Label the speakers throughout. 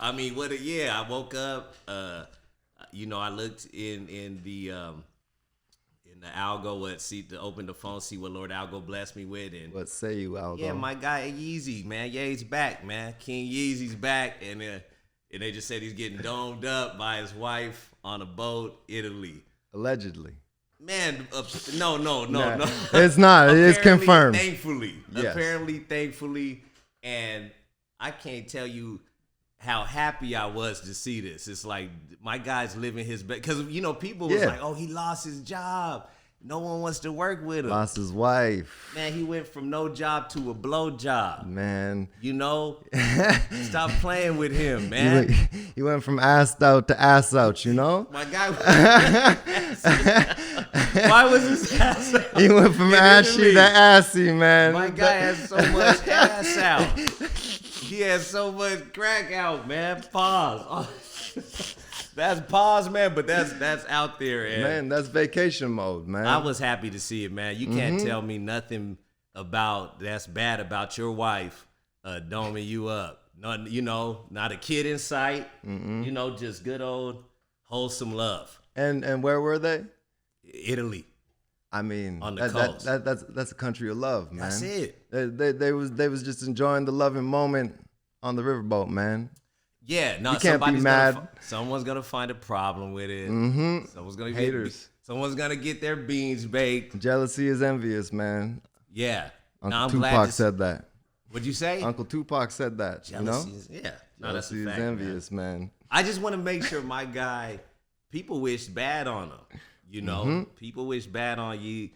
Speaker 1: I mean, I woke up. I looked in the algo. To open the phone, see what Lord Algo blessed me with, and
Speaker 2: What say you, Algo?
Speaker 1: yeah, my guy Yeezy, man. Ye's back, man. King Yeezy's back, and they just said he's getting domed up by his wife on a boat, Italy.
Speaker 2: Allegedly.
Speaker 1: Man, no.
Speaker 2: It's not. It's confirmed.
Speaker 1: Thankfully.
Speaker 2: Yes.
Speaker 1: Apparently, thankfully. And I can't tell you how happy I was to see this. It's like my guy's living his best. Because, people was like, oh, he lost his job. No one wants to work with him.
Speaker 2: Lost his wife.
Speaker 1: Man, he went from no job to a blow job.
Speaker 2: Man.
Speaker 1: Stop playing with him, man.
Speaker 2: He went from ass out to ass out,
Speaker 1: My guy why was his ass out?
Speaker 2: He went from ashy to assy, man.
Speaker 1: My guy has so much ass out. He has so much crack out, man. Pause. Oh. That's pause, man, but that's out there. And
Speaker 2: man, that's vacation mode, man.
Speaker 1: I was happy to see it, man. You can't tell me nothing that's bad about your wife doming you up. Not a kid in sight. Just good old wholesome love.
Speaker 2: And where were they?
Speaker 1: Italy.
Speaker 2: I mean,
Speaker 1: on the coast.
Speaker 2: That's a country of love, man.
Speaker 1: That's it.
Speaker 2: They was just enjoying the loving moment on the riverboat, man.
Speaker 1: Yeah, no,
Speaker 2: you can't be mad.
Speaker 1: Someone's gonna find a problem with it. Someone's gonna
Speaker 2: haters.
Speaker 1: Someone's gonna get their beans baked.
Speaker 2: Jealousy is envious, man.
Speaker 1: Yeah.
Speaker 2: Uncle Tupac said that.
Speaker 1: What'd you say?
Speaker 2: Uncle Tupac said that.
Speaker 1: Jealousy is, yeah. No,
Speaker 2: Jealousy
Speaker 1: that's a fact,
Speaker 2: is envious, man.
Speaker 1: I just want to make sure my guy. People wish bad on him. People wish bad on Ye,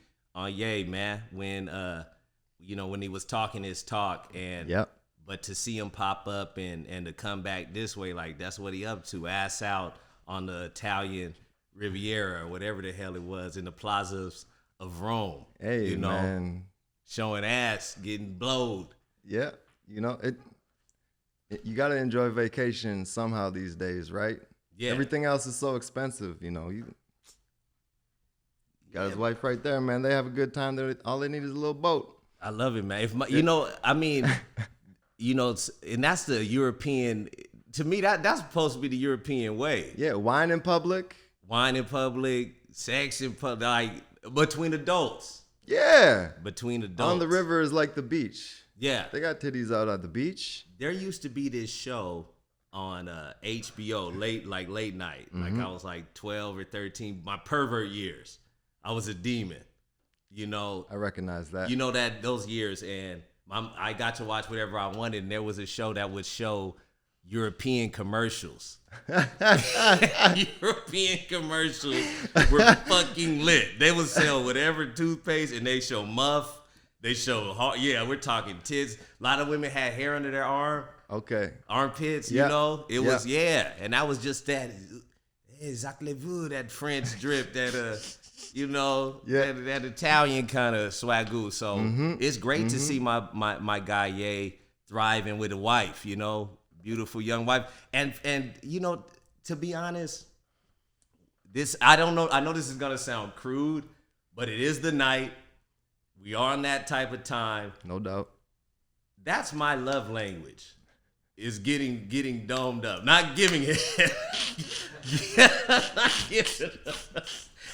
Speaker 1: man. When when he was talking his talk and.
Speaker 2: Yep.
Speaker 1: But to see him pop up and to come back this way, like that's what he up to, ass out on the Italian Riviera or whatever the hell it was in the plazas of Rome.
Speaker 2: Hey, man.
Speaker 1: Showing ass, getting blowed.
Speaker 2: Yeah, you got to enjoy vacation somehow these days, right?
Speaker 1: Yeah.
Speaker 2: Everything else is so expensive, You got his wife right there, man. They have a good time. All they need is a little boat.
Speaker 1: I love it, man. And that's the European. To me, that's supposed to be the European way.
Speaker 2: Yeah, wine in public,
Speaker 1: sex in public, like between adults.
Speaker 2: Yeah,
Speaker 1: between adults.
Speaker 2: On the river is like the beach.
Speaker 1: Yeah,
Speaker 2: they got titties out at the beach.
Speaker 1: There used to be this show on HBO late night. Like I was like 12 or 13. My pervert years. I was a demon.
Speaker 2: I recognize that.
Speaker 1: Those years and. I got to watch whatever I wanted, and there was a show that would show European commercials. European commercials were fucking lit. They would sell whatever toothpaste, and they show Muff. They show, we're talking tits. A lot of women had hair under their arm.
Speaker 2: Okay.
Speaker 1: Armpits, It was, and that was just that, that French drip, that, that Italian kind of swagoo. So it's great to see my guy Ye thriving with a wife, beautiful young wife. And to be honest, I don't know. I know this is gonna sound crude, but it is the night. We are on that type of time.
Speaker 2: No doubt.
Speaker 1: That's my love language. Is getting domed up, not giving it.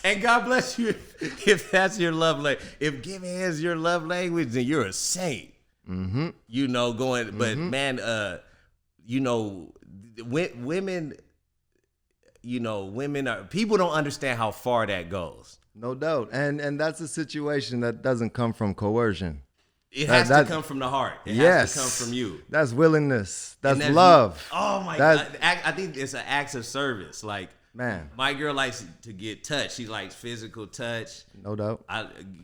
Speaker 1: And God bless you if that's your love language. If giving is your love language, then you're a saint. But man, women are, people don't understand how far that goes.
Speaker 2: No doubt. And that's a situation that doesn't come from coercion.
Speaker 1: It has to come from the heart. It has to come from you.
Speaker 2: That's willingness. That's love.
Speaker 1: Oh my God. I think it's an act of service. Like,
Speaker 2: man,
Speaker 1: my girl likes to get touched. She likes physical touch.
Speaker 2: No doubt.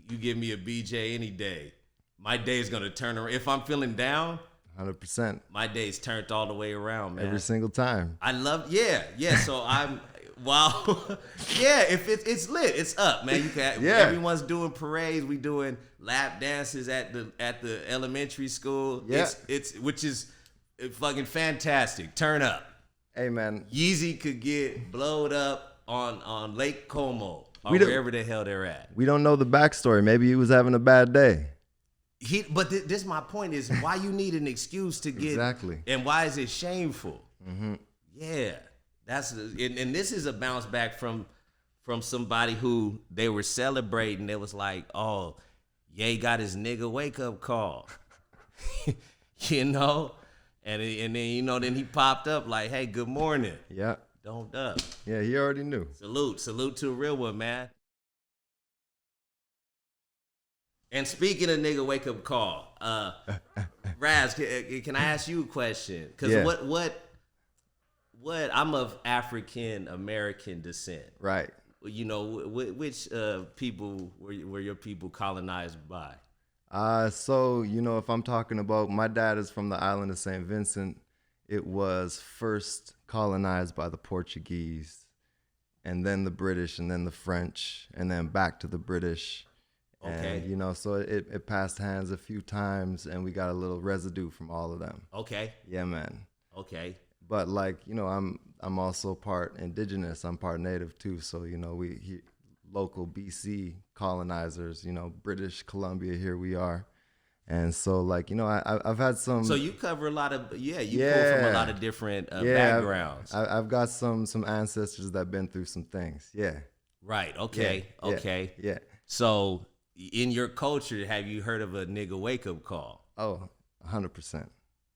Speaker 1: You give me a BJ any day, my day is gonna turn around. If I'm feeling down,
Speaker 2: 100%.
Speaker 1: My day's turned all the way around, man.
Speaker 2: Every single time.
Speaker 1: I love, yeah. So I'm, wow, yeah. If it's lit, it's up, man. You can. Yeah. Everyone's doing parades. We doing lap dances at the elementary school.
Speaker 2: Yeah.
Speaker 1: It's which is fucking fantastic. Turn up.
Speaker 2: Hey, man.
Speaker 1: Yeezy could get blowed up on Lake Como or wherever the hell they're at.
Speaker 2: We don't know the backstory. Maybe he was having a bad day.
Speaker 1: But this my point is why you need an excuse to get
Speaker 2: exactly,
Speaker 1: and why is it shameful?
Speaker 2: Mm-hmm.
Speaker 1: Yeah, and this is a bounce back from somebody who they were celebrating. It was like, oh, Ye got his nigga wake up call, you know, and then then he popped up like, hey, good morning.
Speaker 2: Yeah.
Speaker 1: Don't up.
Speaker 2: Yeah, he already knew.
Speaker 1: Salute to a real one, man. And speaking of nigga wake up call, Raz, can I ask you a question? Because what I'm of African American descent.
Speaker 2: Right.
Speaker 1: You know, which people were your people colonized by?
Speaker 2: So, if I'm talking about, my dad is from the island of St. Vincent. It was first colonized by the Portuguese, and then the British, and then the French, and then back to the British.
Speaker 1: Okay.
Speaker 2: And, so it passed hands a few times, and we got a little residue from all of them.
Speaker 1: Okay.
Speaker 2: Yeah, man.
Speaker 1: Okay.
Speaker 2: But I'm also part indigenous. I'm part native too. So, local BC colonizers, British Columbia, here we are. And so, I've had some.
Speaker 1: So you cover a lot of, pull from a lot of different backgrounds.
Speaker 2: I've got some ancestors that have been through some things. Yeah.
Speaker 1: Right. Okay.
Speaker 2: Yeah.
Speaker 1: Okay.
Speaker 2: Yeah.
Speaker 1: So in your culture, have you heard of a nigga wake up call?
Speaker 2: Oh, 100%.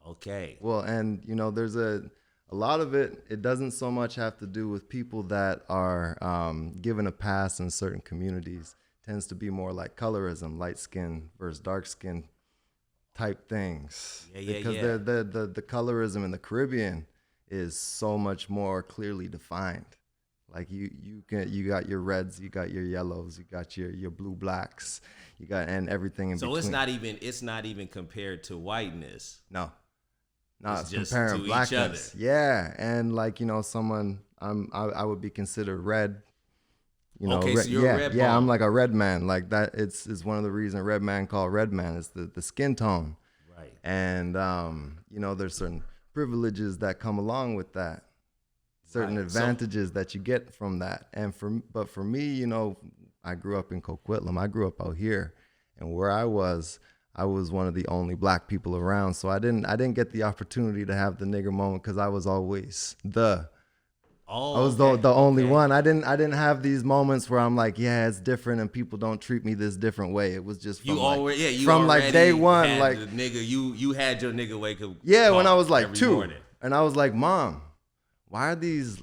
Speaker 1: Okay.
Speaker 2: Well, and there's a lot of it doesn't so much have to do with people that are given a pass in certain communities. It tends to be more like colorism, light skin versus dark skin type things. Because the colorism in the Caribbean is so much more clearly defined. Like you got your reds, you got your yellows, you got your blue blacks, you got and everything in between.
Speaker 1: So it's not even compared to whiteness.
Speaker 2: No, it's
Speaker 1: just
Speaker 2: comparing
Speaker 1: to
Speaker 2: blackness.
Speaker 1: each other.
Speaker 2: Yeah, and someone I would be considered red.
Speaker 1: Okay, so you're a red
Speaker 2: yeah,
Speaker 1: bone.
Speaker 2: I'm like a red man. Like that, it's one of the reasons red man called red man is the skin tone.
Speaker 1: Right.
Speaker 2: And there's certain privileges that come along with that. Certain advantages that you get from that. And for me, I grew up in Coquitlam. I grew up out here, and where I was one of the only black people around. So I didn't get the opportunity to have the nigger moment because I was always the only one. I didn't have these moments where I'm like, yeah, it's different and people don't treat me this different way. It was just from like day one, like
Speaker 1: the nigga, you had your nigga wake up.
Speaker 2: Yeah, when I was like 2,
Speaker 1: morning.
Speaker 2: And I was like, Mom, why are these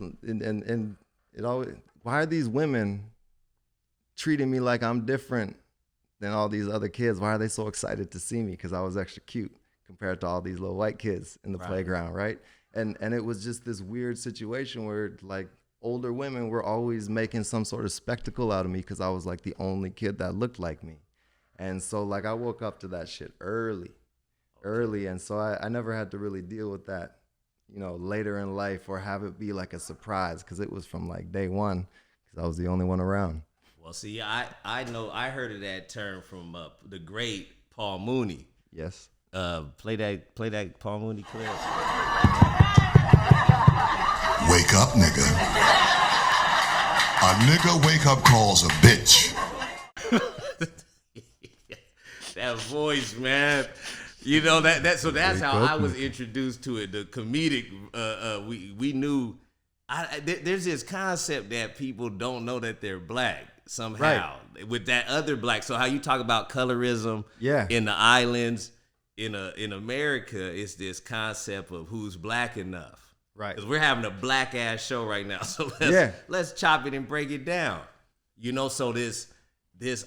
Speaker 2: why are these women treating me like I'm different than all these other kids? Why are they so excited to see me? Because I was extra cute compared to all these little white kids in the playground, right? And it was just this weird situation where like older women were always making some sort of spectacle out of me because I was like the only kid that looked like me. And so like I woke up to that shit early. And so I never had to really deal with that, later in life or have it be like a surprise because it was from like day one because I was the only one around.
Speaker 1: Well, see, I know I heard of that term from the great Paul Mooney.
Speaker 2: Yes.
Speaker 1: Play that Paul Mooney clip.
Speaker 3: Wake up, nigga. A nigga wake up calls a bitch.
Speaker 1: That voice, man. That's how I was introduced to it. The comedic, we knew. There's this concept that people don't know that they're black somehow with that other black. So how you talk about colorism in the islands, in America, it's this concept of who's black enough.
Speaker 2: Right.
Speaker 1: Because we're having a black ass show right now. So let's chop it and break it down. So this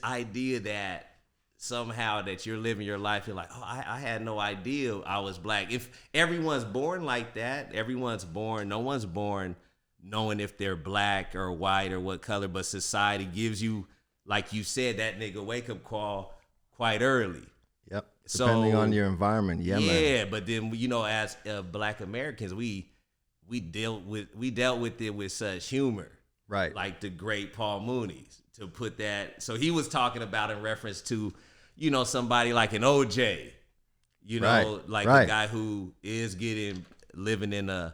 Speaker 1: idea that somehow that you're living your life, you're like, oh, I had no idea I was black. If everyone's born like that, no one's born knowing if they're black or white or what color, but society gives you, like you said, that nigga wake up call quite early.
Speaker 2: Yep. Depending on your environment. Yeah, man.
Speaker 1: Yeah, but then, as black Americans, we dealt with it with such humor.
Speaker 2: Right.
Speaker 1: Like the great Paul Mooney, to put that. So he was talking about in reference to, somebody like an OJ, a guy who is living in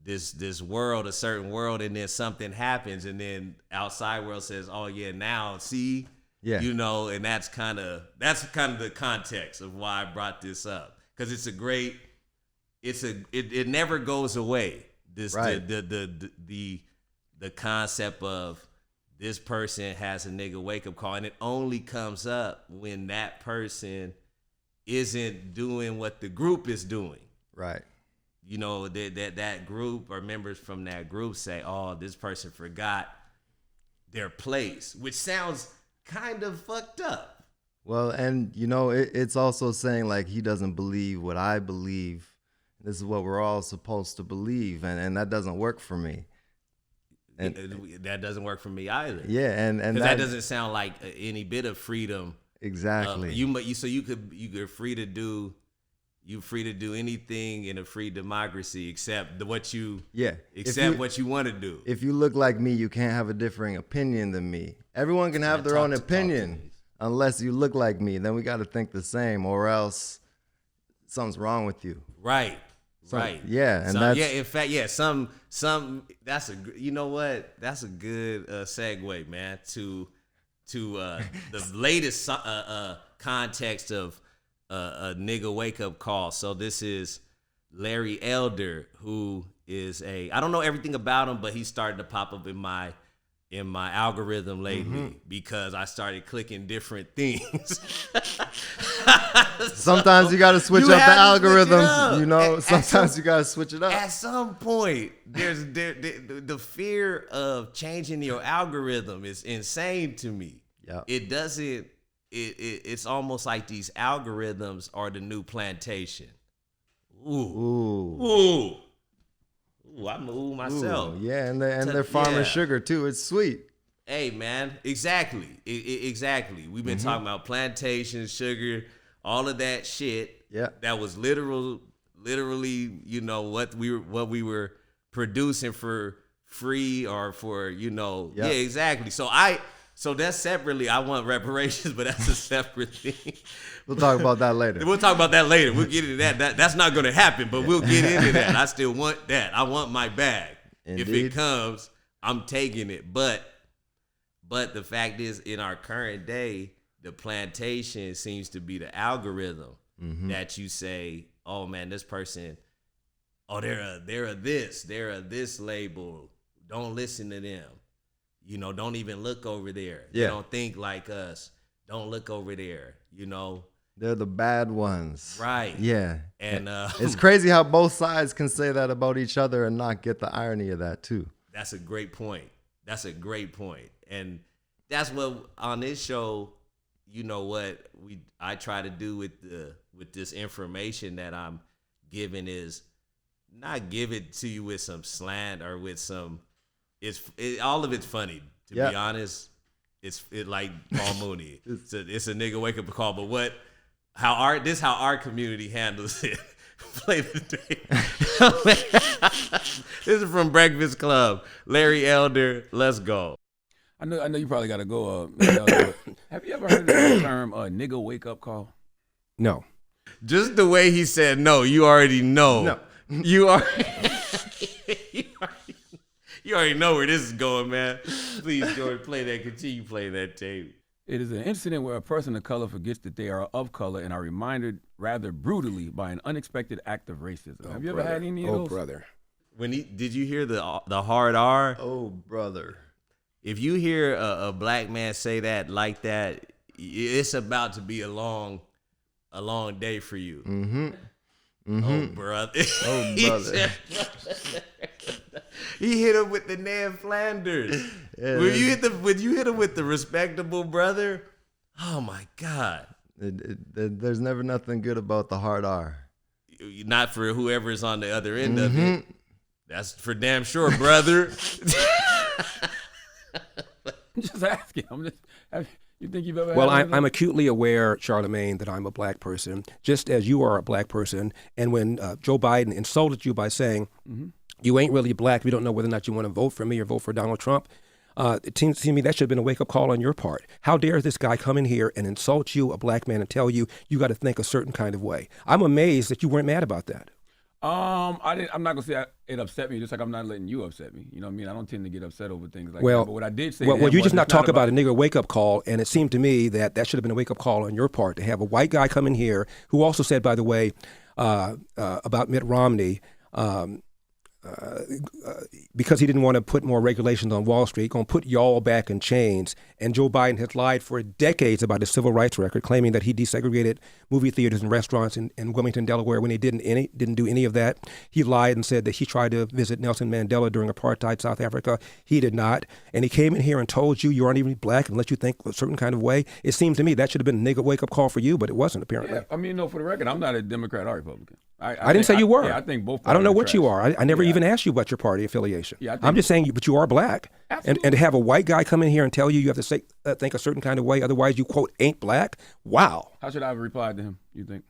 Speaker 1: this world, a certain world, and then something happens, and then outside world says, oh yeah, now see, and that's kind of the context of why I brought this up, because it's a great it never goes away. This
Speaker 2: Right.
Speaker 1: the concept of this person has a nigga wake up call, and it only comes up when that person isn't doing what the group is doing.
Speaker 2: Right.
Speaker 1: You know, that group or members from that group say, "Oh, this person forgot their place," which sounds kind of fucked up.
Speaker 2: Well, and you know, it's also saying like he doesn't believe what I believe. This is what we're all supposed to believe, and that doesn't work for me. And
Speaker 1: that doesn't work for me either.
Speaker 2: yeah, and
Speaker 1: that doesn't sound like any bit of freedom.
Speaker 2: Exactly.
Speaker 1: You're free to do. You're free to do anything in a free democracy except what you what you want to do.
Speaker 2: If you look like me, you can't have a differing opinion than me. Everyone can have their own opinion unless you look like me. Then we got to think the same, or else something's wrong with you.
Speaker 1: Right. Right.
Speaker 2: Yeah, and
Speaker 1: in fact, some that's a you know what? That's a good segue, man, to the latest context of a nigga wake up call. So this is Larry Elder, who is I don't know everything about him, but he's starting to pop up in my algorithm lately because I started clicking different things.
Speaker 2: Sometimes you got to switch up the algorithm. You know, sometimes you got to switch it up.
Speaker 1: At some point, there's the fear of changing your algorithm is insane to me.
Speaker 2: Yeah,
Speaker 1: it doesn't. It's almost like these algorithms are the new plantation. Ooh. I'm a ooh myself.
Speaker 2: Yeah, and they're farming sugar too. It's sweet.
Speaker 1: Hey man, exactly. Exactly. We've been talking about plantations, sugar, all of that shit.
Speaker 2: Yeah. That
Speaker 1: was literally, you know, what we were producing for free or for, you know. Yeah, exactly. So that's separately. I want reparations, but that's a separate thing.
Speaker 2: We'll talk about that later.
Speaker 1: We'll talk about that later. We'll get into that. That's not going to happen, but we'll get into that. I still want that. I want my bag.
Speaker 2: Indeed.
Speaker 1: If it comes, I'm taking it. But the fact is, in our current day, the plantation seems to be the algorithm that you say, oh man, this person, oh they're a this label. Don't listen to them. You know, don't even look over there.
Speaker 2: Yeah.
Speaker 1: They don't think like us. Don't look over there. You know,
Speaker 2: they're the bad ones.
Speaker 1: Right.
Speaker 2: Yeah.
Speaker 1: And
Speaker 2: it's crazy how both sides can say that about each other and not get the irony of that too.
Speaker 1: That's a great point. And that's what on this show, you know what I try to do with this information that I'm giving is not give it to you with some slant or with some all of it's funny, to be honest. It's like Paul Mooney. It's a nigga wake up call. But how our community handles it. Play the tape. This is from Breakfast Club. Larry Elder, let's go.
Speaker 4: I know you probably got to go. Have you ever heard of the term nigga wake up call?
Speaker 2: No.
Speaker 1: Just the way he said no, you already know.
Speaker 2: No.
Speaker 1: You already know where this is going, man. Please, George, continue playing that tape.
Speaker 4: It is an incident where a person of color forgets that they are of color and are reminded rather brutally by an unexpected act of racism. Have you ever had any of those?
Speaker 2: Oh, brother.
Speaker 1: Did you hear the hard R?
Speaker 2: Oh, brother.
Speaker 1: If you hear a black man say that like that, it's about to be a long day for you. Oh, brother.
Speaker 2: Oh, brother.
Speaker 1: He hit him with the Ned Flanders. Yeah, when you hit him with the respectable brother, oh my God.
Speaker 2: There's never nothing good about the hard R.
Speaker 1: Not for whoever's on the other end of it. That's for damn sure, brother.
Speaker 4: Just asking. You think you've ever?
Speaker 5: Well, I'm acutely aware, Charlemagne, that I'm a black person, just as you are a black person. And when Joe Biden insulted you by saying, you ain't really black, we don't know whether or not you want to vote for me or vote for Donald Trump, it seems to me that should have been a wake-up call on your part. How dare this guy come in here and insult you, a black man, and tell you got to think a certain kind of way? I'm amazed that you weren't mad about that.
Speaker 4: I'm not gonna say it upset me, just like I'm not letting you upset me. You know what I mean? I don't tend to get upset over things like that. But what I did say,
Speaker 5: well, you just not talk about a nigga wake up call, and it seemed to me that should have been a wake up call on your part to have a white guy come in here who also said, by the way, about Mitt Romney. Because he didn't want to put more regulations on Wall Street, going to put y'all back in chains. And Joe Biden has lied for decades about his civil rights record, claiming that he desegregated movie theaters and restaurants in Wilmington, Delaware, when he didn't do any of that. He lied and said that he tried to visit Nelson Mandela during apartheid South Africa. He did not. And he came in here and told you aren't even black unless you think a certain kind of way. It seemed to me that should have been a nigga wake-up call for you, but it wasn't, apparently.
Speaker 4: Yeah, I mean, no, for the record, I'm not a Democrat or Republican.
Speaker 5: I didn't say you were.
Speaker 4: Yeah, I think both.
Speaker 5: I don't know what
Speaker 4: trash.
Speaker 5: you are. I never even asked you about your party affiliation.
Speaker 4: Yeah,
Speaker 5: I'm just saying, but you are black. And to have a white guy come in here and tell you have to say, think a certain kind of way, otherwise you, quote, ain't black? Wow.
Speaker 4: How should I have replied to him, you think?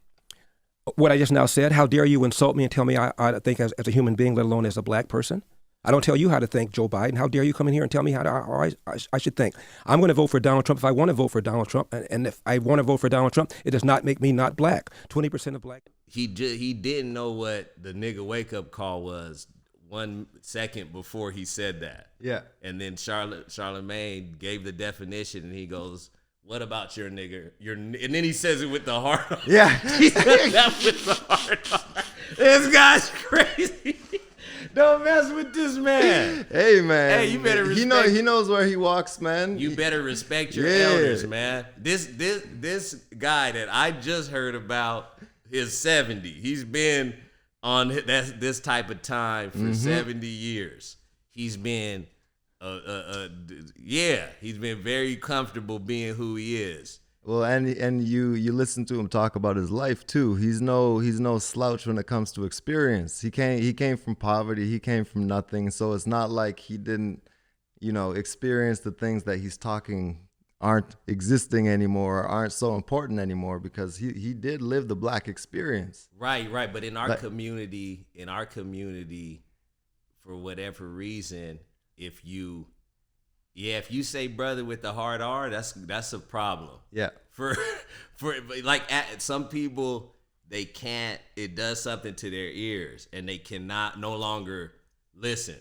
Speaker 5: What I just now said, how dare you insult me and tell me I think as a human being, let alone as a black person? I don't tell you how to think, Joe Biden. How dare you come in here and tell me how I should think? I'm going to vote for Donald Trump if I want to vote for Donald Trump. And if I want to vote for Donald Trump, it does not make me not black. 20% of black.
Speaker 1: He didn't know what the nigga wake up call was 1 second before he said that.
Speaker 2: Yeah.
Speaker 1: And then Charlemagne gave the definition, and he goes, "What about your nigger? And then he says it with the heart.
Speaker 2: Yeah.
Speaker 1: He said that with the heart. This guy's crazy. Don't mess with this man.
Speaker 2: Hey, man.
Speaker 1: Hey, you better respect.
Speaker 2: He knows where he walks, man.
Speaker 1: You better respect your elders, man. This guy that I just heard about is 70. He's been on this type of time for 70 years. He's been, he's been very comfortable being who he is.
Speaker 2: Well, and you listen to him talk about his life too. He's no slouch when it comes to experience. He came from poverty. He came from nothing. So it's not like he didn't, experience the things that he's talking aren't existing anymore or aren't so important anymore, because he did live the black experience.
Speaker 1: Right. But in our community, for whatever reason, if you say brother with the hard R, that's a problem.
Speaker 2: Yeah.
Speaker 1: For like some people, they can't. It does something to their ears, and they cannot no longer listen.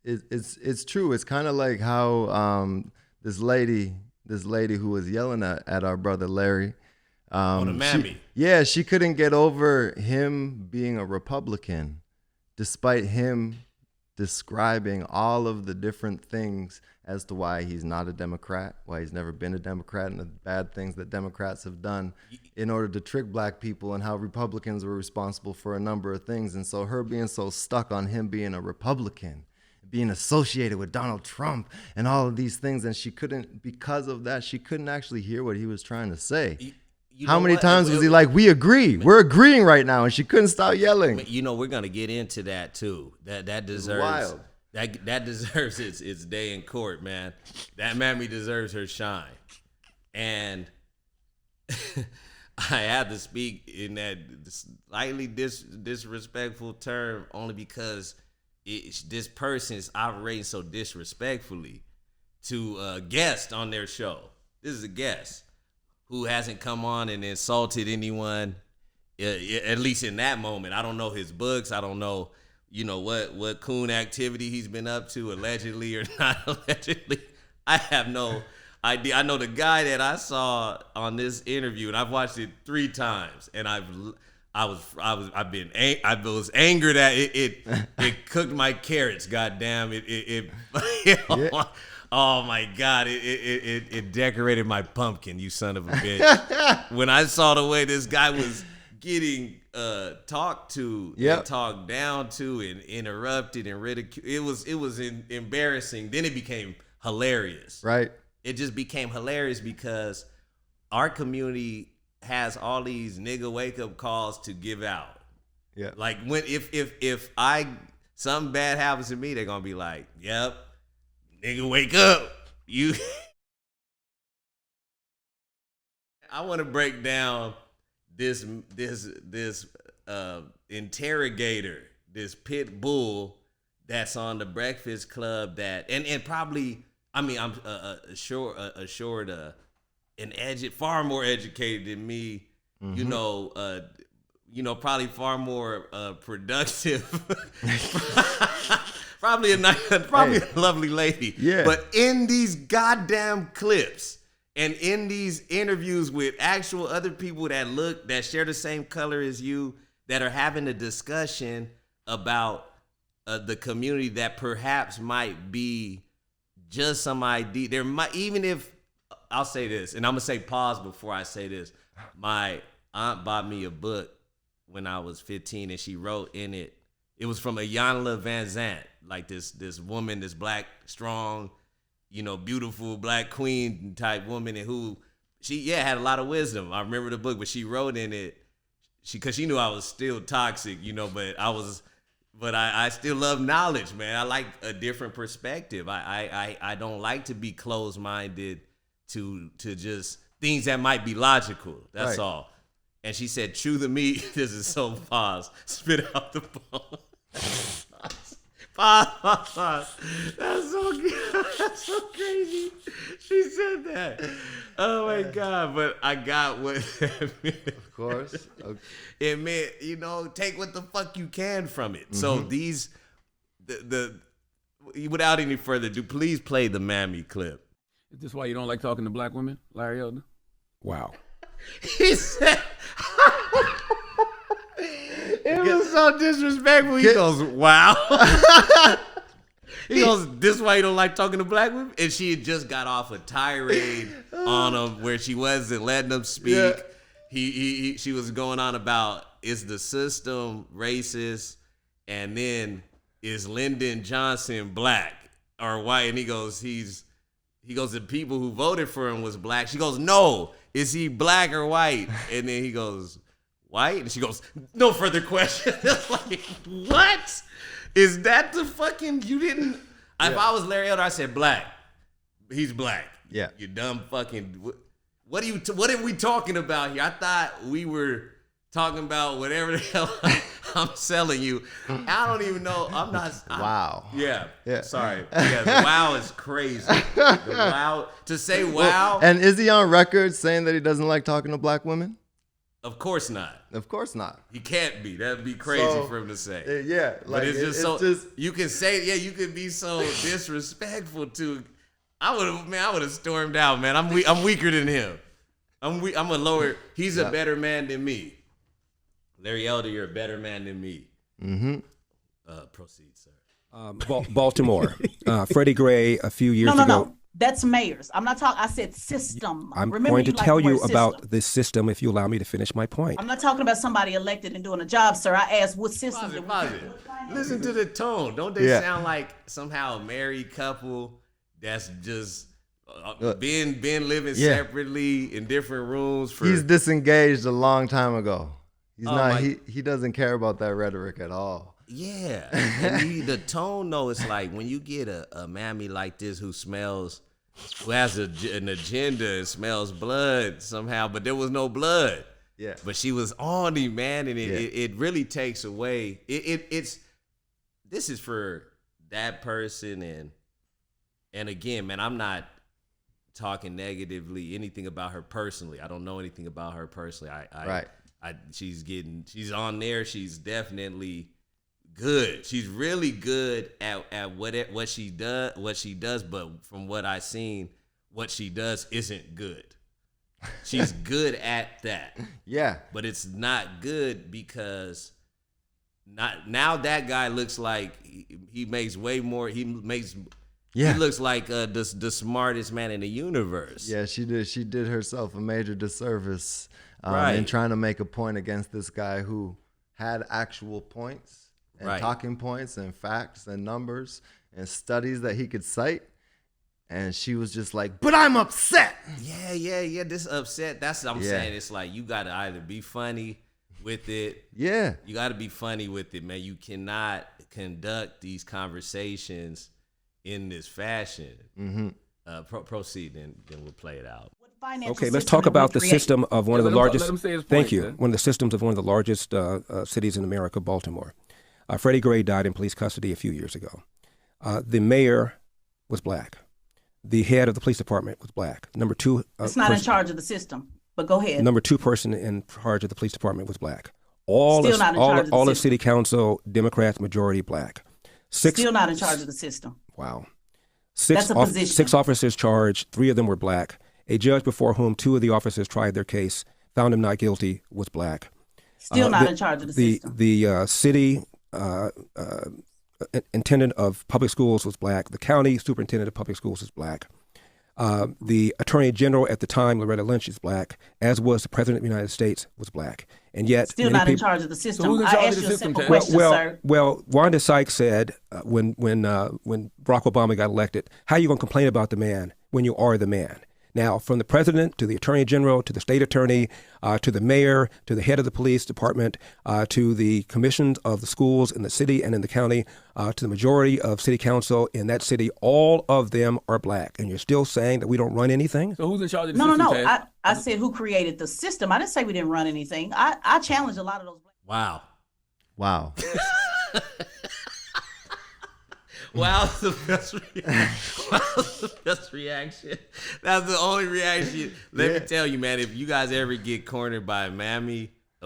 Speaker 2: It's true. It's kind of like how this lady who was yelling at our brother Larry.
Speaker 1: The mammy.
Speaker 2: She couldn't get over him being a Republican, despite him describing all of the different things as to why he's not a Democrat, why he's never been a Democrat, and the bad things that Democrats have done in order to trick black people, and how Republicans were responsible for a number of things. And so her being so stuck on him being a Republican, being associated with Donald Trump and all of these things, and because of that, she couldn't actually hear what he was trying to say. How many times was he like, "We agree, we're agreeing right now," and she couldn't stop yelling?
Speaker 1: We're gonna get into that too. That deserves
Speaker 2: wild.
Speaker 1: That deserves its day in court, man. That mammy deserves her shine. And I had to speak in that slightly disrespectful term only because this person is operating so disrespectfully to a guest on their show. This is a guest who hasn't come on and insulted anyone, at least in that moment. I don't know his books. I don't know, what coon activity he's been up to, allegedly or not allegedly. I have no idea. I know the guy that I saw on this interview, and I've watched it 3 times, and I was angered at it. It cooked my carrots. Goddamn it! Oh my God! It decorated my pumpkin. You son of a bitch! When I saw the way this guy was getting talked to, and talked down to, and interrupted and ridiculed, it was embarrassing. Then it became hilarious.
Speaker 2: Right.
Speaker 1: It just became hilarious because our community has all these nigga wake up calls to give out. Yeah. Like if something bad happens to me, they're gonna be like, "Yep, nigga wake up." I want to break down this interrogator, this pit bull that's on the Breakfast Club and probably, I'm assured far more educated than me, probably far more productive, probably a lovely lady. Yeah. But in these goddamn clips and in these interviews with actual other people that share the same color as you, that are having a discussion about the community that perhaps might be just some idea. There might, even if, I'll say this, and I'm gonna say pause before I say this. My aunt bought me a book when I was 15, and she wrote in it. It was from Iyanla Vanzant, like this woman, this black, strong, beautiful black queen type woman, and who she had a lot of wisdom. I remember the book, but she wrote in it, because she knew I was still toxic, but I still love knowledge, man. I like a different perspective. I don't like to be closed-minded to just things that might be logical. That's all. And she said, chew the meat. This is so pause. Spit out the bone. Pause. That's so good. That's so crazy. She said that. Oh my God. But I got what that meant.
Speaker 2: Of course. Okay.
Speaker 1: It meant, take what the fuck you can from it. Mm-hmm. So these, without any further ado, please play the Mammy clip.
Speaker 4: Is this why you don't like talking to black women, Larry Elder? Wow.
Speaker 1: He said, it was so disrespectful. He goes, wow. He goes, this is why you don't like talking to black women? And she had just got off a tirade on him where she wasn't letting him speak. Yeah. She was going on about, is the system racist? And then, is Lyndon Johnson black or white? And he goes, the people who voted for him was black. She goes, no, is he black or white? And then he goes, white? And she goes, no further questions. Like, what? Is that the fucking, you didn't, if I was Larry Elder, I said black. He's black. Yeah. You dumb fucking, what are we talking about here? I thought we were talking about whatever the hell I'm selling you. I don't even know.
Speaker 2: Wow.
Speaker 1: Yeah. Sorry. Yeah, the wow is crazy. The wow, to say wow.
Speaker 2: And is he on record saying that he doesn't like talking to black women?
Speaker 1: Of course not.
Speaker 2: Of course not.
Speaker 1: He can't be. That'd be crazy for him to say.
Speaker 2: Yeah.
Speaker 1: Like, but it's just you can say, you could be so disrespectful to. I would have stormed out, man. I'm weaker than him. I'm a lower. He's a better man than me. Larry Elder, you're a better man than me.
Speaker 2: Mm-hmm.
Speaker 1: Proceed, sir.
Speaker 5: Baltimore. Freddie Gray a few years ago.
Speaker 6: No. That's mayors. I'm not talking. I said system.
Speaker 5: I'm going to tell you about this system if you allow me to finish my point.
Speaker 6: I'm not talking about somebody elected and doing a job, sir. I asked what system.
Speaker 1: Listen to the tone. Don't they sound like somehow a married couple that's just been living separately in different rooms?
Speaker 2: He's disengaged a long time ago. He's not. He doesn't care about that rhetoric at all.
Speaker 1: Yeah, and the tone though, it's like when you get a mammy like this who has an agenda and smells blood somehow, but there was no blood. Yeah, but she was on him, man, and it really takes away. This is for that person, and again, man, I'm not talking negatively anything about her personally. I don't know anything about her personally. She's on there. She's definitely good. She's really good at what she does, but from what I've seen, what she does isn't good. She's good at that. Yeah. But it's not good because now that guy looks like he makes way more. He looks like the smartest man in the universe.
Speaker 2: Yeah, she did herself a major disservice in trying to make a point against this guy who had actual points. And talking points and facts and numbers and studies that he could cite. And she was just like, but I'm upset.
Speaker 1: Yeah. This upset. That's what I'm saying. It's like you got to either be funny with it.
Speaker 2: Yeah.
Speaker 1: You got to be funny with it, man. You cannot conduct these conversations in this fashion. Mm-hmm. Proceed, and then we'll play it out.
Speaker 5: Okay, let's talk about the system of one of the largest. Thank you. One of the systems of one of the largest cities in America, Baltimore. Freddie Gray died in police custody a few years ago. The mayor was black. The head of the police department was black. Number two,
Speaker 6: it's not in charge of the system, but go ahead.
Speaker 5: Number two person in charge of the police department was black. All of city council, Democrats, majority black.
Speaker 6: Still not in charge of the system.
Speaker 5: Wow.
Speaker 6: That's a position.
Speaker 5: 6 officers charged. 3 of them were black. A judge before whom 2 of the officers tried their case found him not guilty was black.
Speaker 6: Still not in charge of the system.
Speaker 5: The city intendant of public schools was black. The county superintendent of public schools was black. The attorney general at the time, Loretta Lynch, is black, as was the president of the United States, was black. And yet,
Speaker 6: still not in charge of the system.
Speaker 4: So who's in
Speaker 6: I
Speaker 4: charge
Speaker 6: asked
Speaker 4: of
Speaker 6: you
Speaker 4: the
Speaker 6: a
Speaker 4: system,
Speaker 6: simple
Speaker 4: Ted?
Speaker 6: question, sir.
Speaker 5: Well, Wanda Sykes said when Barack Obama got elected, how are you going to complain about the man when you are the man? Now, from the president to the attorney general to the state attorney to the mayor to the head of the police department to the commissions of the schools in the city and in the county to the majority of city council in that city, all of them are black. And you're still saying that we don't run anything?
Speaker 4: So who's in charge of the
Speaker 6: No,
Speaker 4: system,
Speaker 6: no,
Speaker 4: Ted?
Speaker 6: no. I said who created the system. I didn't say we didn't run anything. I challenged a lot of those.
Speaker 1: Wow.
Speaker 2: Wow.
Speaker 1: Wow, the best reaction. That's the only reaction. Let me tell you, man, if you guys ever get cornered by a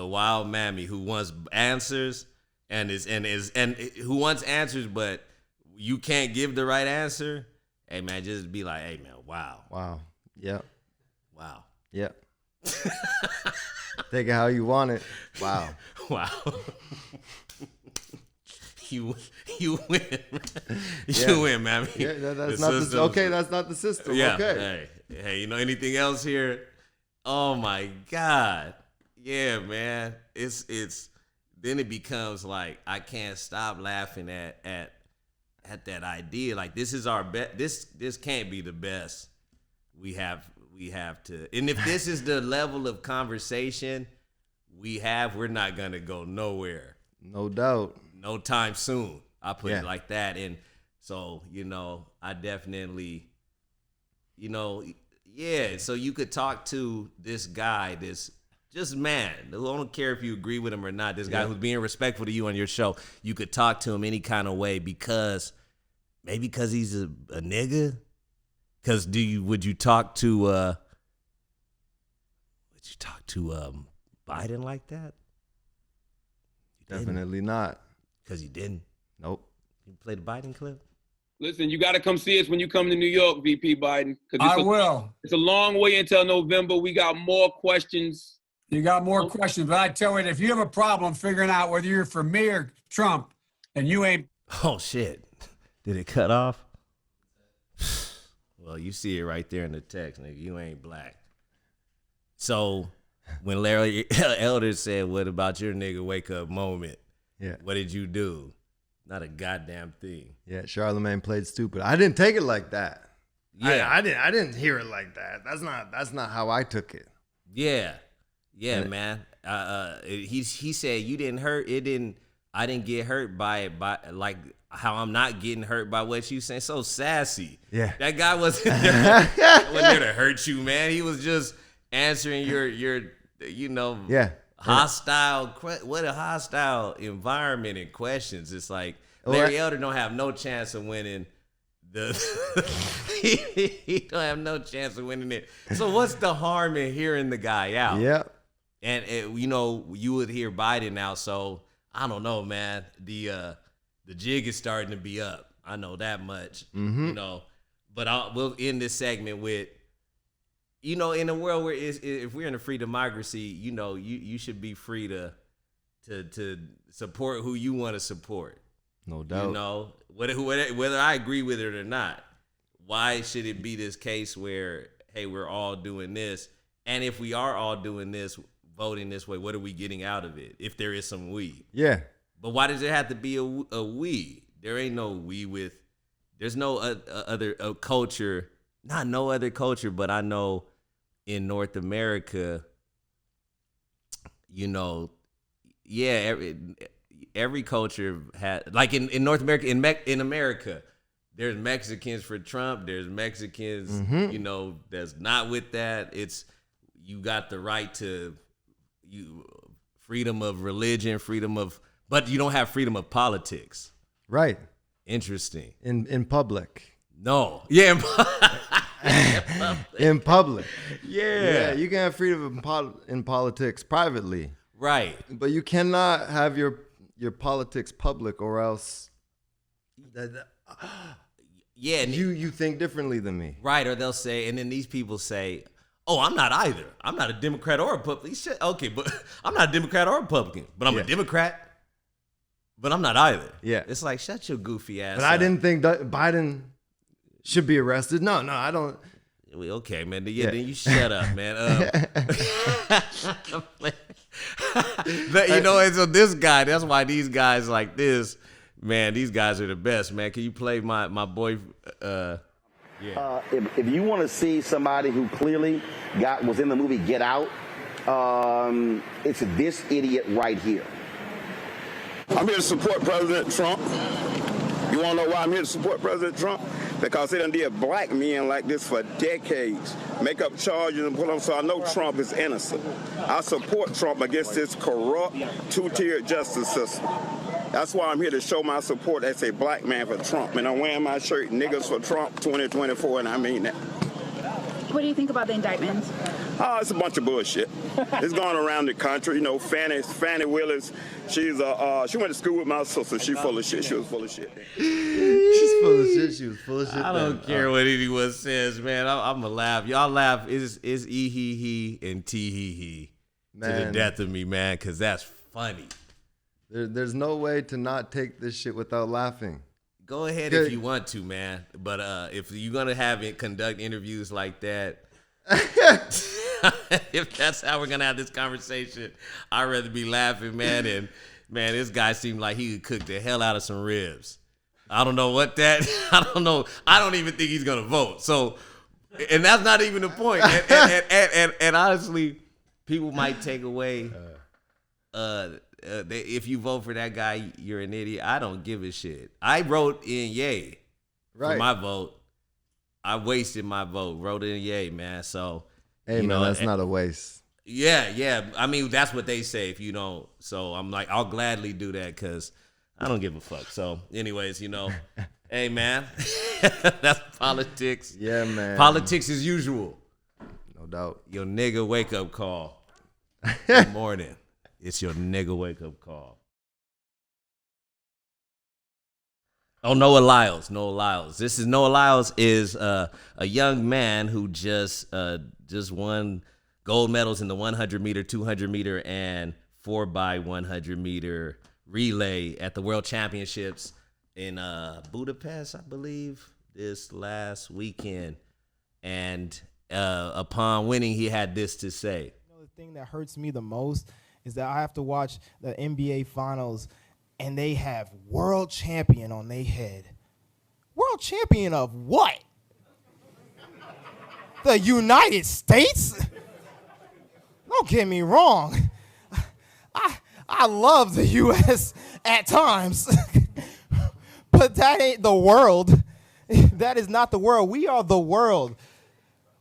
Speaker 1: wild mammy who wants answers and who wants answers, but you can't give the right answer, hey man, just be like, hey man, wow.
Speaker 2: Wow. Yep.
Speaker 1: Wow.
Speaker 2: Yep. Take it how you want it. Wow.
Speaker 1: Wow. You win.
Speaker 2: Yeah.
Speaker 1: You win, man.
Speaker 2: Yeah, that's not the okay. That's not the system.
Speaker 1: Yeah.
Speaker 2: Okay.
Speaker 1: Hey, you know anything else here? Oh my God. Yeah, man. It's then it becomes like I can't stop laughing at that idea. Like this is our best. This can't be the best. We have to. And if this is the level of conversation we're not gonna go nowhere.
Speaker 2: No doubt.
Speaker 1: No time soon. I put it like that. And so, I definitely, so you could talk to this guy, this just man, I don't care if you agree with him or not, this guy who's being respectful to you on your show, you could talk to him any kind of way because he's a nigga? Because would you talk to Biden like that?
Speaker 2: Definitely not.
Speaker 1: Because you didn't.
Speaker 2: Nope.
Speaker 1: You play the Biden clip?
Speaker 7: Listen, you got to come see us when you come to New York, VP Biden.
Speaker 8: I will.
Speaker 7: It's a long way until November. We got more questions.
Speaker 8: You got more questions, but I tell you, if you have a problem figuring out whether you're for me or Trump, and you ain't.
Speaker 1: Oh, shit. Did it cut off? Well, you see it right there in the text, nigga. You ain't black. So when Larry Elder said, what about your nigga wake up moment?
Speaker 2: Yeah.
Speaker 1: What did you do? Not a goddamn thing.
Speaker 2: Yeah, Charlemagne played stupid. I didn't take it like that.
Speaker 1: Yeah.
Speaker 2: I didn't hear it like that. That's not how I took it.
Speaker 1: Yeah. Yeah, man. He said you didn't hurt. I didn't get hurt by it, by like how I'm not getting hurt by what you saying. So sassy.
Speaker 2: Yeah.
Speaker 1: That guy wasn't there to hurt you, man. He was just answering your hostile, what a hostile environment and questions. It's like Larry Elder don't have no chance of winning he don't have no chance of winning it. So what's the harm in hearing the guy out?
Speaker 2: Yeah.
Speaker 1: And you would hear Biden now. So I don't know, man. The jig is starting to be up. I know that much.
Speaker 2: Mm-hmm.
Speaker 1: But we'll end this segment with, in a world where if we're in a free democracy, you should be free to support who you want to support.
Speaker 2: No doubt.
Speaker 1: Whether I agree with it or not. Why should it be this case where, hey, we're all doing this, and if we are all doing this, voting this way, what are we getting out of it? If there is some we.
Speaker 2: Yeah.
Speaker 1: But why does it have to be a we? There ain't no we there's no other culture. Not no other culture, but I know in North America, every culture had, like in North America, in America, there's Mexicans for Trump. There's Mexicans, that's not with that. It's, you got the right to freedom of religion, but you don't have freedom of politics.
Speaker 2: Right.
Speaker 1: Interesting.
Speaker 2: In public.
Speaker 1: No. Yeah.
Speaker 2: In public.
Speaker 1: Yeah.
Speaker 2: You can have freedom in politics privately.
Speaker 1: Right.
Speaker 2: But you cannot have your politics public, or else
Speaker 1: yeah,
Speaker 2: you think differently than me.
Speaker 1: Right. Or they'll say, and then these people say, Oh, I'm not either. I'm not a Democrat or a Republican. Okay, but I'm not a Democrat or a Republican, but I'm a Democrat. But I'm not either.
Speaker 2: Yeah.
Speaker 1: It's like, shut your goofy ass
Speaker 2: But
Speaker 1: up.
Speaker 2: I didn't think that Biden should be arrested. No, I don't.
Speaker 1: Okay, man. Yeah, then you shut up, man. You know, and so this guy, that's why these guys like this, man, these guys are the best, man. Can you play my boy?
Speaker 9: If you want to see somebody who clearly was in the movie Get Out, it's this idiot right here.
Speaker 10: I'm here to support President Trump. You want to know why I'm here to support President Trump? Because they done did black men like this for decades. Make up charges and put them, so I know Trump is innocent. I support Trump against this corrupt, two-tiered justice system. That's why I'm here to show my support as a black man for Trump. And I'm wearing my shirt, Niggas for Trump 2024, and I mean that.
Speaker 11: What do you think about the indictment?
Speaker 10: Oh, it's a bunch of bullshit. It's going around the country. You know, Fannie Willis, she went to school with my sister. She's full of shit. She was full of shit.
Speaker 2: She's full of shit. She was full of shit.
Speaker 1: I don't care what anyone says, man. I'm going to laugh. Y'all laugh. It's E-he-he and T-he-he to the death of me, man, because that's funny.
Speaker 2: There's no way to not take this shit without laughing.
Speaker 1: Go ahead if you want to, man. But if you're going to conduct interviews like that, if that's how we're going to have this conversation, I'd rather be laughing, man. And, man, this guy seemed like he could cook the hell out of some ribs. I don't know what that, I don't know. I don't even think he's going to vote. So, and that's not even the point. And honestly, people might take away, if you vote for that guy, you're an idiot. I don't give a shit. I wrote in yay for my vote. I wasted my vote. Wrote in yay, man. So,
Speaker 2: hey, man, that's not a waste.
Speaker 1: Yeah. I mean, that's what they say if you don't. So I'm like, I'll gladly do that because I don't give a fuck. So, anyways, hey, man, that's politics.
Speaker 2: Yeah, man.
Speaker 1: Politics as usual.
Speaker 2: No doubt.
Speaker 1: Your nigga wake up call. Good morning. It's your nigga wake up call. Oh, Noah Lyles. This is Noah Lyles is a young man who just won gold medals in the 100 meter, 200 meter, and 4x100 meter relay at the World Championships in Budapest, I believe, this last weekend. And upon winning, he had this to say.
Speaker 12: The thing that hurts me the most is that I have to watch the NBA Finals and they have world champion on their head. World champion of what? The United States? Don't get me wrong. I love the U.S. at times, but that ain't the world. That is not the world. We are the world.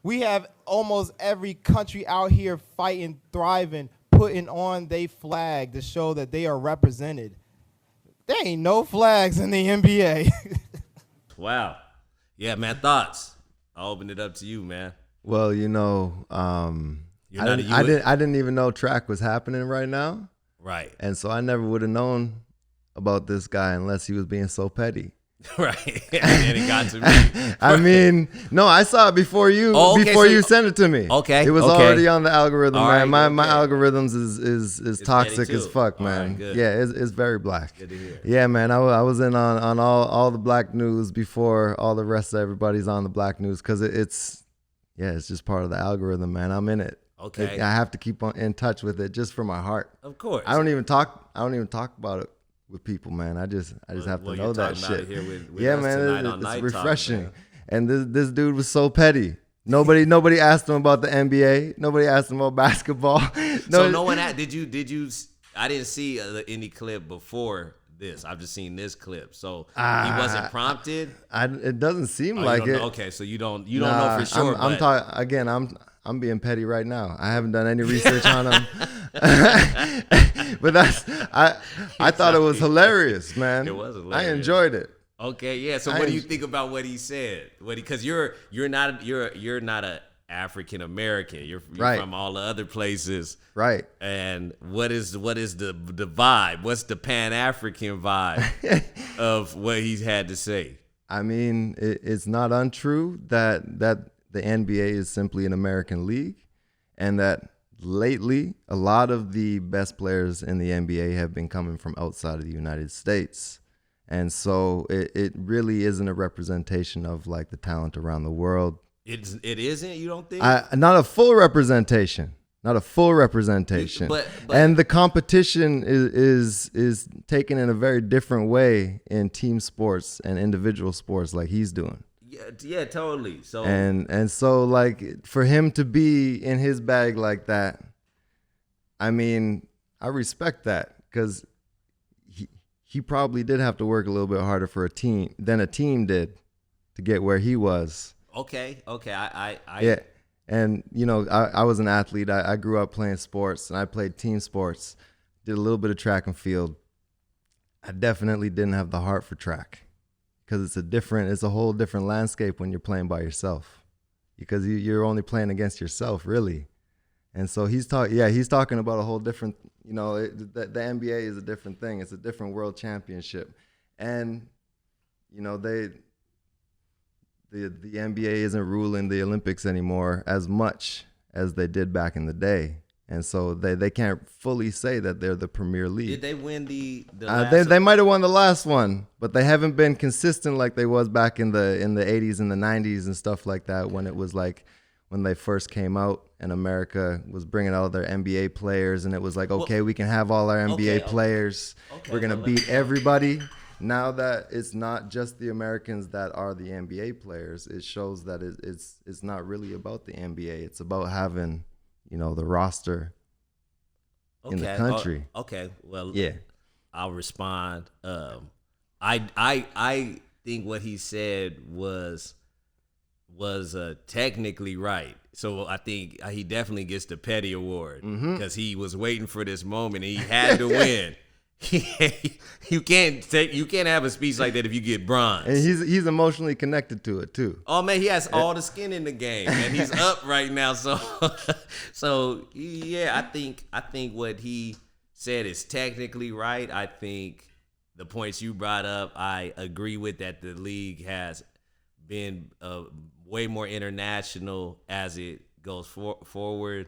Speaker 12: We have almost every country out here fighting, thriving, putting on their flag to show that they are represented. There ain't no flags in the NBA.
Speaker 1: Wow. Yeah, man, thoughts? I'll open it up to you, man.
Speaker 2: Well, I didn't even know track was happening right now.
Speaker 1: Right.
Speaker 2: And so I never would have known about this guy unless he was being so petty.
Speaker 1: Right. And it got to me.
Speaker 2: I mean, no, I saw it before you you sent it to me.
Speaker 1: Okay.
Speaker 2: It was already on the algorithm, man.
Speaker 1: Right,
Speaker 2: my algorithms is toxic as fuck, man.
Speaker 1: Right,
Speaker 2: yeah, it's very black.
Speaker 1: Good to hear.
Speaker 2: Yeah, man. I was in on all the black news before all the rest of everybody's on the black news because it's just part of the algorithm, man. I'm in it.
Speaker 1: Okay.
Speaker 2: I have to keep in touch with it just for my heart.
Speaker 1: Of course.
Speaker 2: I don't even talk about it with people, man. I just have to know that shit.
Speaker 1: With
Speaker 2: yeah,
Speaker 1: us
Speaker 2: man, it's
Speaker 1: Night
Speaker 2: refreshing.
Speaker 1: Talk,
Speaker 2: and this dude was so petty. Nobody asked him about the NBA. Nobody asked him about basketball.
Speaker 1: So no one did you? I didn't see any clip before this. I've just seen this clip. So he wasn't prompted.
Speaker 2: It doesn't seem like it.
Speaker 1: Okay, so you don't know for sure.
Speaker 2: I'm talking again. I'm being petty right now. I haven't done any research on him. But I thought it was hilarious, man.
Speaker 1: It was hilarious.
Speaker 2: I enjoyed it.
Speaker 1: Okay, yeah. So what do you think about what he said? Because you're not a African American. You're
Speaker 2: right.
Speaker 1: From all the other places.
Speaker 2: Right.
Speaker 1: And what is the vibe? What's the Pan-African vibe of what he's had to say?
Speaker 2: I mean, it's not untrue that the NBA is simply an American league, and that lately a lot of the best players in the NBA have been coming from outside of the United States. And so it really isn't a representation of like the talent around the world.
Speaker 1: It isn't, you don't think?
Speaker 2: Not a full representation. Not a full representation.
Speaker 1: But
Speaker 2: and the competition is taken in a very different way in team sports and individual sports like he's doing.
Speaker 1: Yeah, totally. So
Speaker 2: and so like for him to be in his bag like that, I mean, I respect that, because he probably did have to work a little bit harder for a team than a team did to get where he was.
Speaker 1: Okay. I
Speaker 2: Yeah. And, you know, I was an athlete. I grew up playing sports, and I played team sports, did a little bit of track and field. I definitely didn't have the heart for track, because it's a whole different landscape when you're playing by yourself, because you're only playing against yourself, really. And so he's talking about a whole different, you know, the NBA is a different thing. It's a different world championship. And, you know, the NBA isn't ruling the Olympics anymore as much as they did back in the day. And so they can't fully say that they're the premier league.
Speaker 1: Did they win the last
Speaker 2: they might have won the last one, but they haven't been consistent like they was back in the 80s and the 90s and stuff like that, when it was like when they first came out and America was bringing out their NBA players, and it was like, okay, we can have all our NBA players. We're going to beat everybody. Now that it's not just the Americans that are the NBA players, it shows that it's not really about the NBA. It's about having, you know, the roster in the country.
Speaker 1: Okay. Well,
Speaker 2: yeah,
Speaker 1: I'll respond. I think what he said was technically right. So I think he definitely gets the Petty Award, because he was waiting for this moment and he had to win. You can't have a speech like that if you get bronze.
Speaker 2: And he's emotionally connected to it too.
Speaker 1: Oh man, he has all the skin in the game, and he's up right now. So yeah, I think what he said is technically right. I think the points you brought up, I agree with, that the league has been way more international as it goes forward.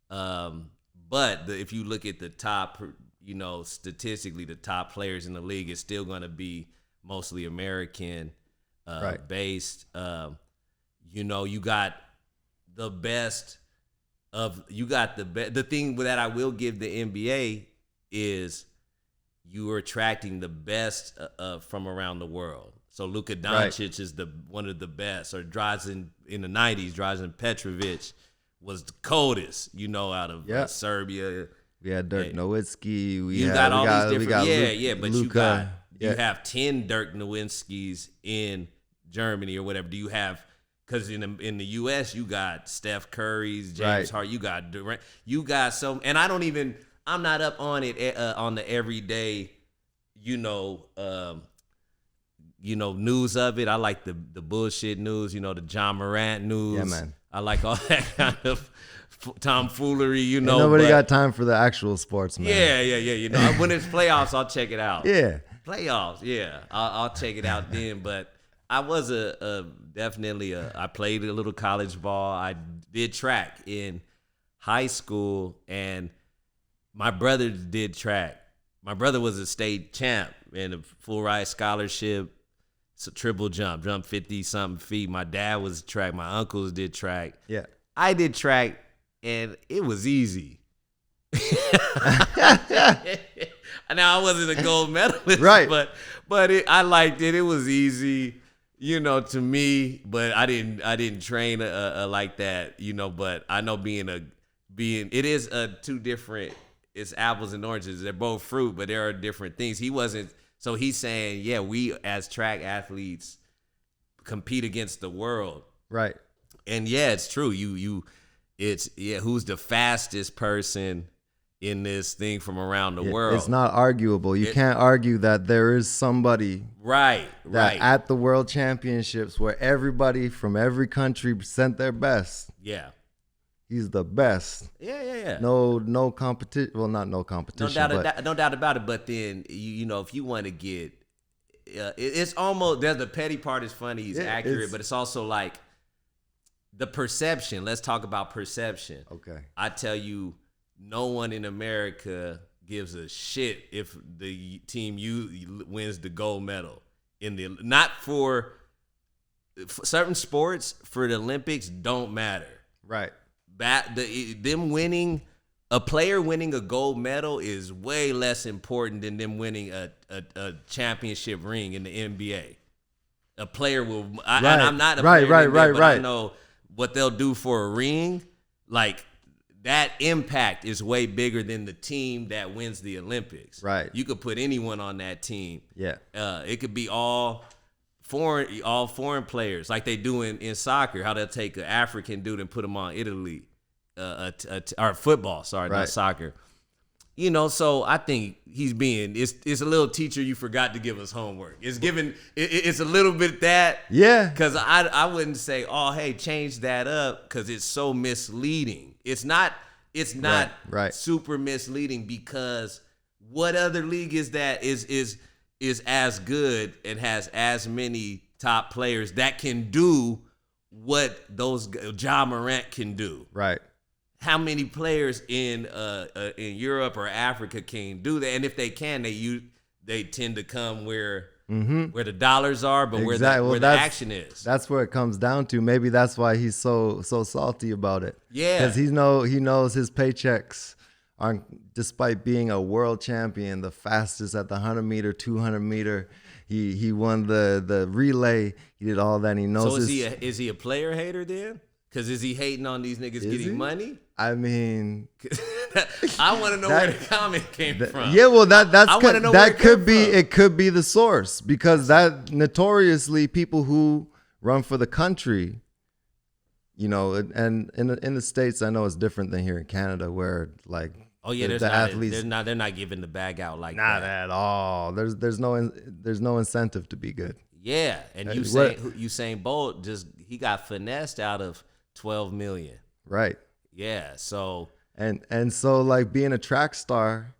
Speaker 1: But if you look at the top, you know, statistically, the top players in the league is still going to be mostly American based. You know, you got the best of, the thing that I will give the NBA is you are attracting the best from around the world. So Luka Doncic is one of the best, or Drazen in the 90s, Drazen Petrovic was the coldest, you know, out of Serbia.
Speaker 2: We had Dirk Nowitzki.
Speaker 1: But
Speaker 2: Luka.
Speaker 1: You have 10 Dirk Nowinskis in Germany or whatever. Do you have, because in the U.S. you got Steph Curry's, James Harden, you got Durant, you got some, and I'm not up on it on the everyday, news of it. I like the bullshit news, the John Morant news.
Speaker 2: Yeah, man.
Speaker 1: I like all that kind of tomfoolery,
Speaker 2: nobody got time for the actual sports, man.
Speaker 1: Yeah. When it's playoffs, I'll check it out.
Speaker 2: Yeah.
Speaker 1: Playoffs, yeah. I'll check it out then. But I was I played a little college ball. I did track in high school, and my brother did track. My brother was a state champ in a full ride scholarship. It's a triple jump 50-something feet. My dad was track. My uncles did track.
Speaker 2: Yeah.
Speaker 1: I did track, and it was easy. Now I wasn't a gold medalist,
Speaker 2: right?
Speaker 1: But I liked it. It was easy, to me. But I didn't train like that, But I know it is two different. It's apples and oranges. They're both fruit, but there are different things. He wasn't. So he's saying, yeah, we as track athletes compete against the world,
Speaker 2: right?
Speaker 1: And yeah, it's true. Who's the fastest person in this thing from around the world?
Speaker 2: It's not arguable. You can't argue that there is somebody
Speaker 1: right
Speaker 2: at the World Championships where everybody from every country sent their best.
Speaker 1: Yeah.
Speaker 2: He's the best.
Speaker 1: Yeah.
Speaker 2: No competition. Well, not no competition.
Speaker 1: No doubt about it. But then, if you want to get, it's almost, there's the petty part is funny. He's accurate, but it's also like the perception. Let's talk about perception.
Speaker 2: Okay.
Speaker 1: I tell you, no one in America gives a shit if the team wins the gold medal not for certain sports. For the Olympics, don't matter.
Speaker 2: Right.
Speaker 1: A player winning a gold medal is way less important than them winning a championship ring in the NBA. A player will, and I'm not a player in the NBA, but I know what they'll do for a ring. Like, that impact is way bigger than the team that wins the Olympics.
Speaker 2: Right.
Speaker 1: You could put anyone on that team.
Speaker 2: Yeah.
Speaker 1: It could be all foreign players, like they do in soccer, how they'll take an African dude and put him on Italy. Or football, sorry, not soccer. You know, so I think it's a little teacher, you forgot to give us homework. It's a little bit that.
Speaker 2: Yeah.
Speaker 1: Because I wouldn't say, oh, hey, change that up, because it's so misleading. It's not super misleading, because what other league is that is as good and has as many top players that can do what those Ja Morant can do? Right. How many players in Europe or Africa can do that? And if they can, they tend to come where the dollars are, but where the action is.
Speaker 2: That's where it comes down to. Maybe that's why he's so salty about it.
Speaker 1: Yeah,
Speaker 2: because he knows his paychecks aren't. Despite being a world champion, the fastest at the 100-meter, 200-meter, he won the relay. He did all that. And he knows.
Speaker 1: So is he a player hater then? Because is he hating on these niggas getting money?
Speaker 2: I mean,
Speaker 1: I want to know where the comment came from.
Speaker 2: Yeah, well, it could be the source, because that notoriously people who run for the country, you know, and in the States, I know it's different than here in Canada, where like
Speaker 1: they're not giving the bag out like
Speaker 2: not
Speaker 1: that.
Speaker 2: Not at all. There's no incentive to be good.
Speaker 1: Yeah, and Usain Bolt he got finessed out of $12 million.
Speaker 2: Right.
Speaker 1: Yeah. So
Speaker 2: and so, like, being a track star,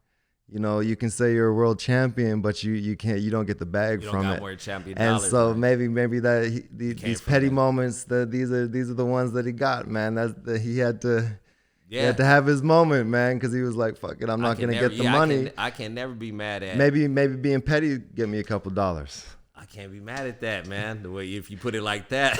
Speaker 2: you know, you can say you're a world champion, but you don't get the bag from it.
Speaker 1: More champion
Speaker 2: and
Speaker 1: dollars,
Speaker 2: so
Speaker 1: right?
Speaker 2: maybe that these petty moments, these are the ones that he got, man. He had to have his moment, man, because he was like, fuck it, I'm not gonna get the money.
Speaker 1: I can never be mad at.
Speaker 2: Maybe being petty get me a couple dollars.
Speaker 1: I can't be mad at that, man. The way if you put it like that,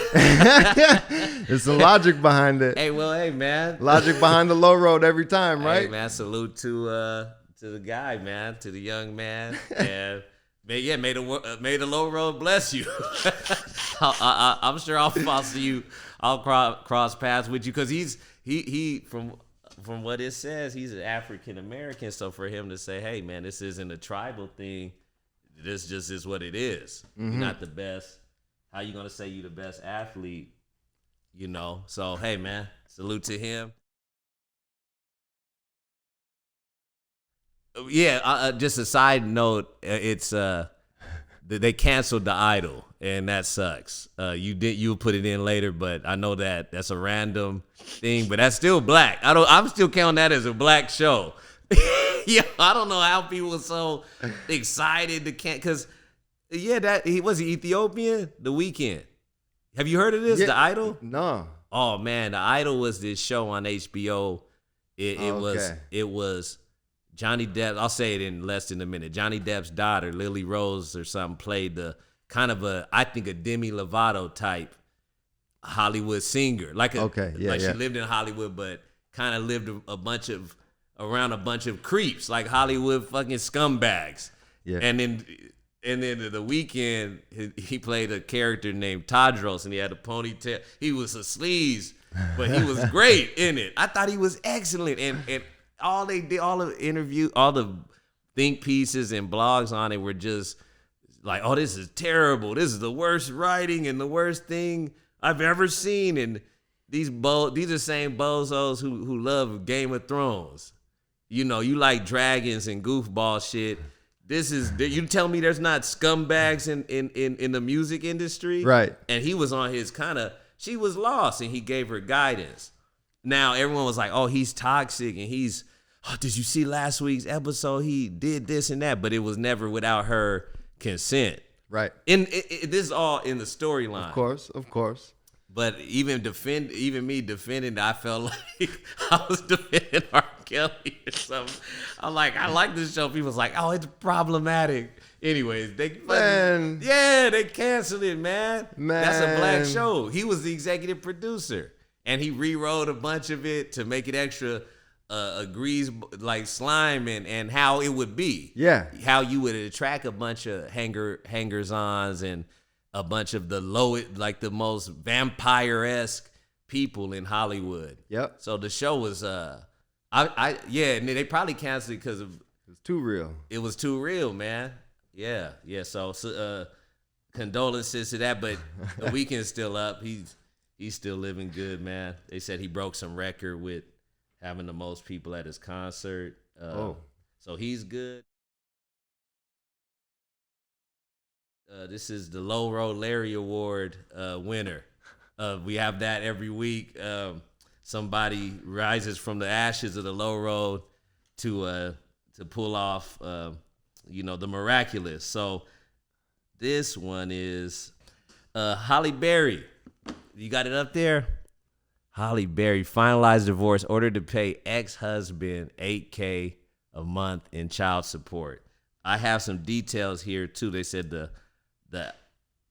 Speaker 2: there's some logic behind it.
Speaker 1: Hey, man.
Speaker 2: Logic behind the low road every time, right?
Speaker 1: Hey, man. Salute to the guy, man, to the young man, and may the low road bless you. I'm sure I'll see you. I'll cross paths with you, because he from what it says, he's an African American. So for him to say, hey, man, this isn't a tribal thing. This just is what it is. You're not the best. How you gonna say you the best athlete? You know. So hey, man, salute to him. Yeah. Just a side note. It's they canceled The Idol, and that sucks. You put it in later, but I know that's a random thing, but that's still black. I'm still counting that as a black show. Yeah, I don't know how people were so excited to because that he was Ethiopian. The Weeknd. Have you heard of this? The Idol?
Speaker 2: No.
Speaker 1: Oh man, The Idol was this show on HBO. It was Johnny Depp. I'll say it in less than a minute. Johnny Depp's daughter, Lily Rose or something, played the kind of a Demi Lovato type Hollywood singer. She lived in Hollywood, but kind of lived around a bunch of creeps, like Hollywood fucking scumbags. Yeah. And then The Weeknd, he played a character named Tadros, and he had a ponytail. He was a sleaze, but he was great in it. I thought he was excellent. And all they did, all the interview, all the think pieces and blogs on it were just like, oh, this is terrible. This is the worst writing and the worst thing I've ever seen. And these are the same bozos who love Game of Thrones. You know, you like dragons and goofball shit. You tell me there's not scumbags in the music industry?
Speaker 2: Right.
Speaker 1: And he was on his she was lost, and he gave her guidance. Now, everyone was like, oh, he's toxic, and did you see last week's episode? He did this and that, but it was never without her consent.
Speaker 2: Right.
Speaker 1: This is all in the storyline.
Speaker 2: Of course.
Speaker 1: But even me defending, I felt like I was defending R. Kelly or something. I'm like, I like this show. People's like, oh, it's problematic. Anyways, they canceled it, man. That's a black show. He was the executive producer, and he rewrote a bunch of it to make it extra agrees like slime and how it would be.
Speaker 2: Yeah,
Speaker 1: how you would attract a bunch of hangers-ons and a bunch of the the most vampire-esque people in Hollywood.
Speaker 2: Yep.
Speaker 1: So the show was and they probably canceled it because of
Speaker 2: it was too real.
Speaker 1: It was too real, man. Yeah. So condolences to that, but The Weeknd's still up. He's still living good, man. They said he broke some record with having the most people at his concert. So he's good. This is the Low Road Larry Award winner. We have that every week. Somebody rises from the ashes of the low road to pull off, the miraculous. So this one is Halle Berry. You got it up there? Halle Berry finalized divorce, ordered to pay ex-husband $8,000 a month in child support. I have some details here too. They said the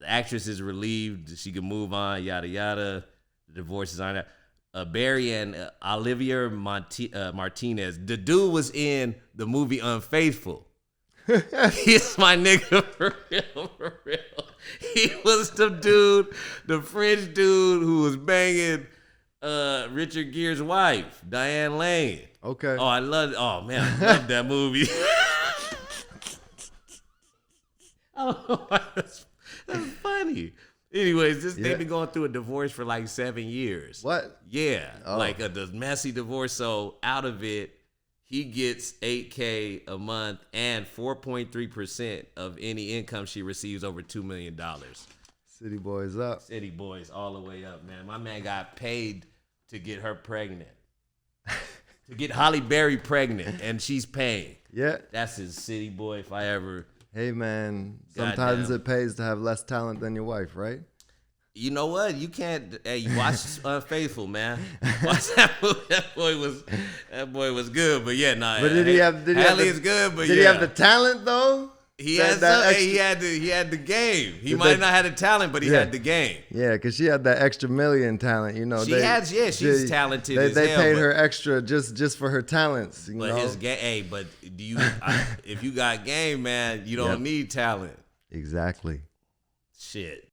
Speaker 1: actress is relieved she can move on, yada yada. The divorce is on that. Barry and Olivia Martinez. The dude was in the movie Unfaithful. He's my nigga for real. He was the French dude who was banging Richard Gere's wife, Diane Lane.
Speaker 2: Okay.
Speaker 1: Oh, I love that movie. I don't know why that's funny. Anyways, they've been going through a divorce for like 7 years.
Speaker 2: What?
Speaker 1: Yeah, like the messy divorce. So out of it, he gets $8,000 a month and 4.3% of any income she receives over $2 million.
Speaker 2: City boys up.
Speaker 1: City boys all the way up, man. My man got paid to get her pregnant. To get Halle Berry pregnant, and she's paying.
Speaker 2: Yeah.
Speaker 1: That's his city boy if I ever...
Speaker 2: Hey, man, sometimes it pays to have less talent than your wife, right?
Speaker 1: You know what? You can't... Hey, watch Unfaithful, man. Watch that movie. That boy was good, but yeah, nah.
Speaker 2: But
Speaker 1: Halle is good, but
Speaker 2: did he have the talent, though?
Speaker 1: He had the game. He might not have the talent, but he had the game.
Speaker 2: Yeah, because she had that extra million talent, you know.
Speaker 1: She's talented as
Speaker 2: They
Speaker 1: hell,
Speaker 2: paid her extra just for her talents, you know.
Speaker 1: His game, if you got game, man, you don't need talent.
Speaker 2: Exactly.
Speaker 1: Shit.